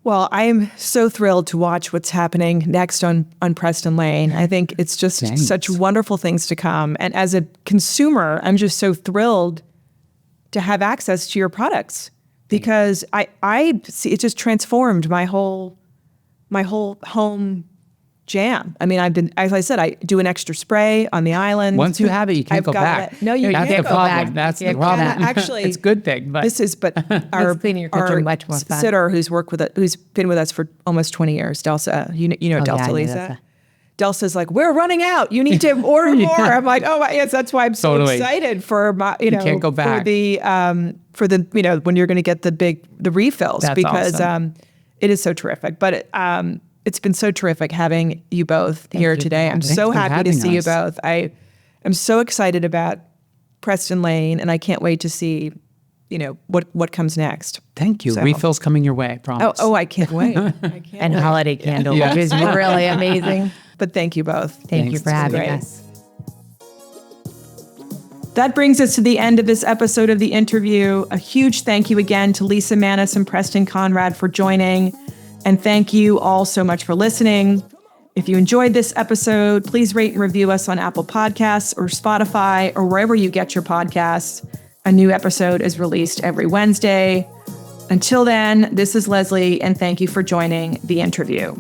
Well, I am so thrilled to watch what's happening next on Preston Lane. I think it's just such wonderful things to come. And as a consumer, I'm just so thrilled to have access to your products, because I see it just transformed my whole home jam. I mean, as I said, I do an extra spray on the island. Once you have it, you can't go back. No, you can't go back. That's the problem. Actually, it's a good thing. But our cleaning your kitchen much more fun. Sitter who's been with us for almost 20 years, Delsa. You know Delsa, Lisa. Delsa's like, we're running out. You need to order more. I'm like, oh yes, that's why I'm so excited for you can't go back. for the when you're going to get the refills. That's because awesome. It is so terrific. But it's been so terrific having you both here today. I'm so happy to see you both. I am so excited about Preston Lane, and I can't wait to see, what comes next. Thank you. So. Refills coming your way, promise. Oh, I can't wait. And holiday candle, which is really amazing. But thank you both. Thank you for having us. That brings us to the end of this episode of The Interview. A huge thank you again to Lisa Manice and Preston Konrad for joining. And thank you all so much for listening. If you enjoyed this episode, please rate and review us on Apple Podcasts or Spotify or wherever you get your podcasts. A new episode is released every Wednesday. Until then, this is Leslie, and thank you for joining The Interview.